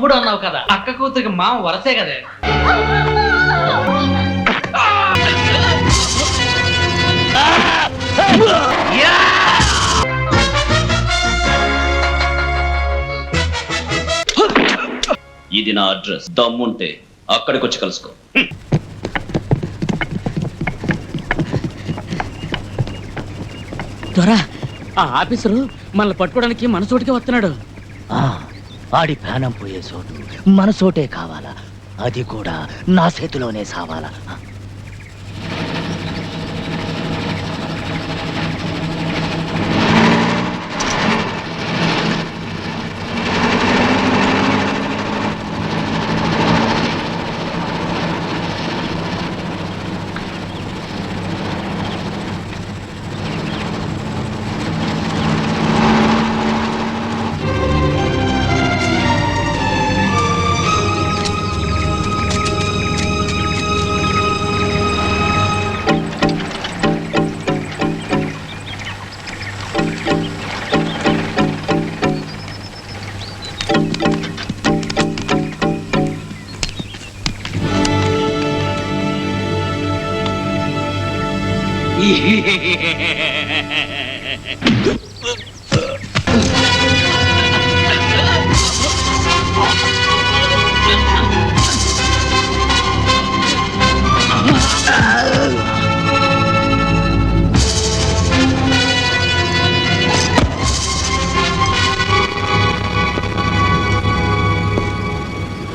తమ్ముడు అన్నావు కదా, అక్క కూతురికి మామ వరసే కదే. ఇది నా అడ్రస్. దమ్ముంటే అక్కడికి వచ్చి కలుసుకో. దొరా, ఆ ఆఫీసరు మనల్ని పట్టుకోవడానికి మన చోటికి వస్తున్నాడు. ఆడి ప్రాణం పోయే చోటు మన చోటే కావాలా, అది కూడా నా చేతిలోనే సావాలా.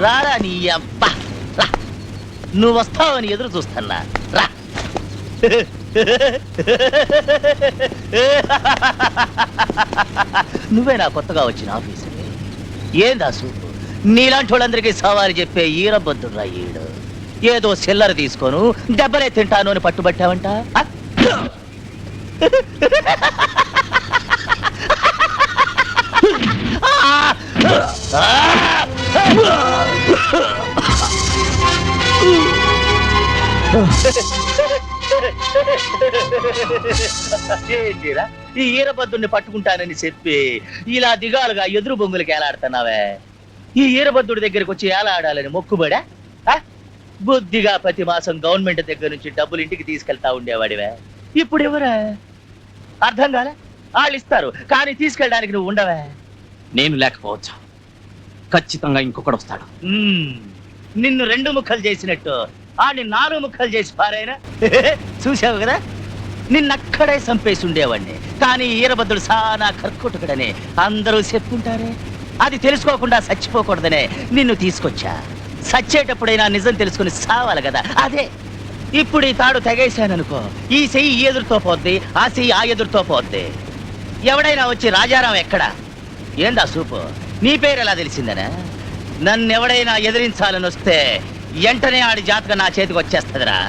రారా నీ అబ్బా, రా. నువ్వు వస్తావని ఎదురు చూస్తున్నా, రా. నువ్వే నా కొత్తగా వచ్చిన ఆఫీసు. ఏందా సూపు, నీలాంటి వాళ్ళందరికీ సవారి చెప్పే ఈరబద్దుడు ఈడు. ఏదో చిల్లర తీసుకోను దెబ్బలే తింటాను అని పట్టుబట్టావంట. ఏంటిరా ఈ ఈరబద్దుని పట్టుకుంటానని చెప్పి ఇలా దిగాలుగా ఎదురు బొంగులకి ఏలాడుతున్నావే? ఈ ఈరబద్దుడి దగ్గరికి వచ్చి ఏలాడాలని మొక్కుబడా? బుద్ధిగా ప్రతి మాసం గవర్నమెంట్ దగ్గర నుంచి డబ్బులు ఇంటికి తీసుకెళ్తా ఉండేవాడివే, ఇప్పుడు ఎవరా? అర్థం కాలే? వాళ్ళు ఇస్తారు కానీ తీసుకెళ్ళడానికి నువ్వు ఉండవే. నేను లేకపోవచ్చు, ఖచ్చితంగా ఇంకొకడు వస్తాడు. నిన్ను 2 ముక్కలు చేసినట్టు ఆడిని 4 ముక్కలు చేసి పారైనా. చూసావు కదా, నిన్నక్కడే చంపేసి ఉండేవాడిని. కానీ ఈరబద్దుడు సానా కర్కుటకుడని అందరూ చెప్పుకుంటారే. అది తెలుసుకోకుండా చచ్చిపోకూడదనే నిన్ను తీసుకొచ్చా. చచ్చేటప్పుడైనా నిజం తెలుసుకుని సావాలి కదా, అదే. ఇప్పుడు ఈ తాడు తెగేశాననుకో, ఈ చెయ్యి ఈ ఎదురుతో పోద్ది, ఆ చెయ్యి ఆ ఎదురుతో పోద్ది. ఎవడైనా వచ్చి రాజారాం ఎక్కడా, ఏందా సూపు, నీ పేరు ఎలా తెలిసిందనా? నన్నెవడైనా ఎదిరించాలని వస్తే వెంటనే ఆడి జాతకం నా చేతికి వచ్చేస్తుందిరా.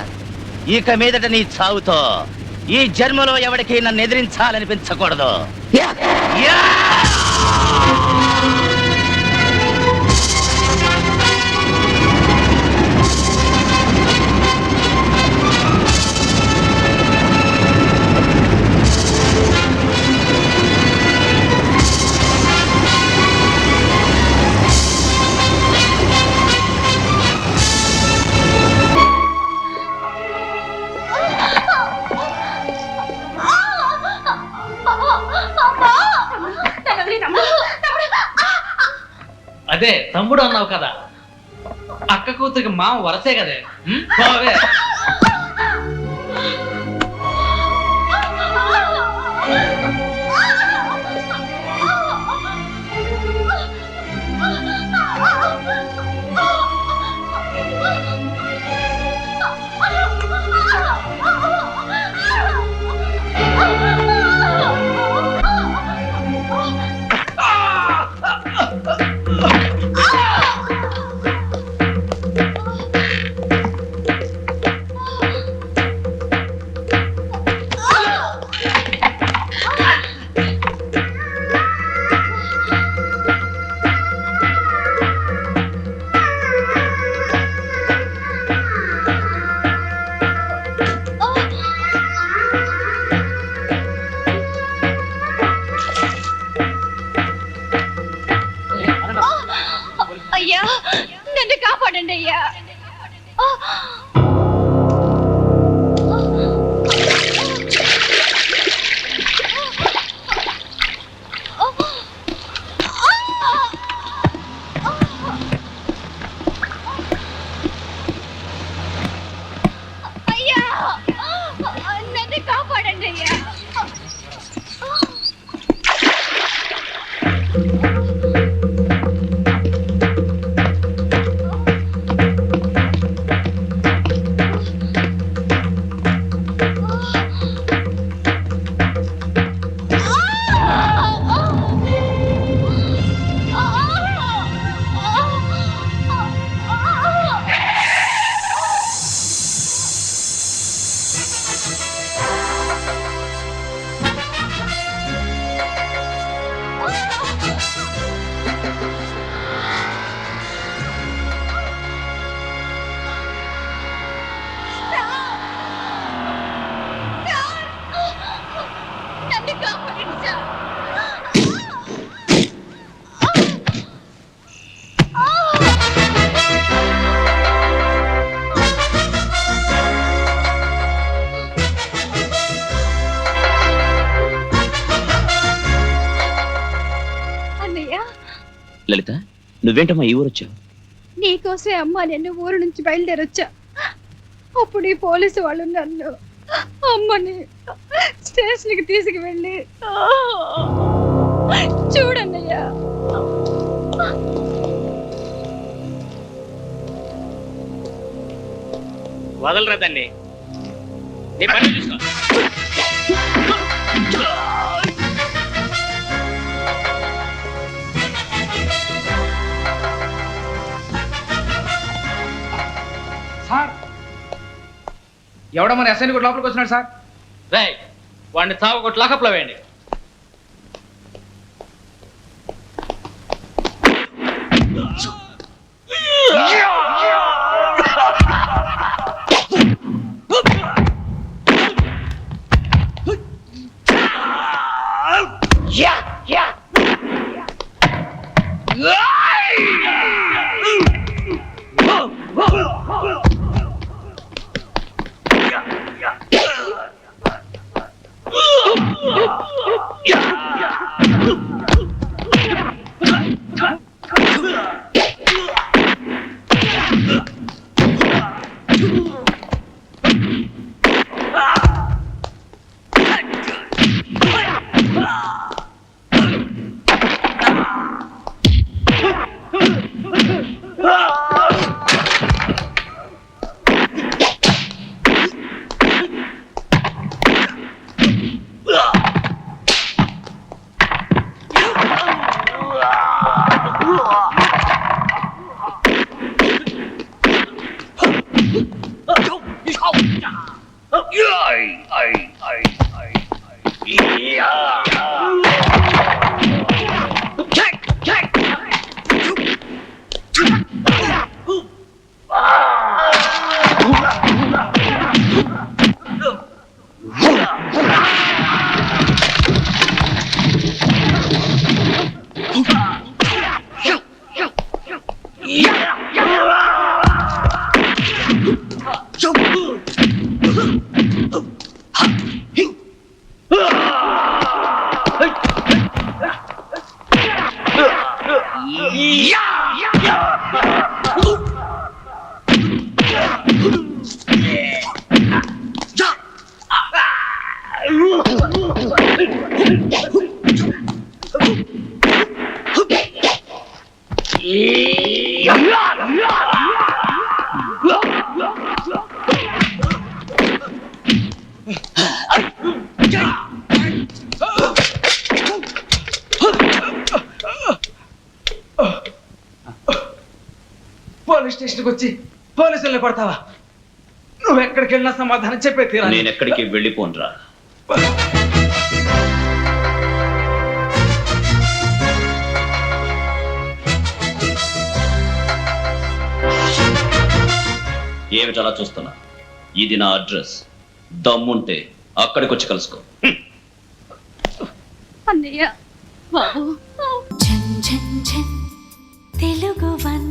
ఇక మీదట నీ చావుతో ఈ జన్మలో ఎవడికి నన్ను ఎదిరించాలనిపించకూడదు. అదే తమ్ముడు అన్నావు కదా, అక్క కూతురికి మామ వరసే కదే. బావే అయ్యా నన్ను కాపాడండి అయ్యా. అయ్యా నన్ను కాపాడండి అయ్యా. నన్ను కాపాడండి సార్. అన్నయ్య లలిత, నువ్వేంటమ్మా ఈ ఊరు వచ్చావు? నీకోసమే అమ్మ నిన్ను ఊరు నుంచి బయలుదేరొచ్చా. అప్పుడు ఈ పోలీసు వాళ్ళు నన్ను అమ్మని స్టేషన్కి తీసుకువెళ్ళి చూడన్నయ్యా. వదలరా దాన్ని. నీ పని చూసుకో. సార్ ఎవడో మన ఎస్ఐని కూడా లోపలికి వచ్చినాడు సార్. రేయ్ వాడిని తావు కొట్టి లాకప్లో వేయండి. పోలీస్ స్టేషన్కి వచ్చి పోలీసుల్ని పడతావా? నువ్వు ఎక్కడికి వెళ్ళినా సమాధానం చెప్పే తీరా. నేను ఎక్కడికి వెళ్ళిపోనరా. ఏమిటలా చూస్తున్నా? ఇది నా అడ్రస్. దమ్ముంటే అక్కడికి వచ్చి కలుసుకో. అన్నయ్య బాబు. తెలుగు వన్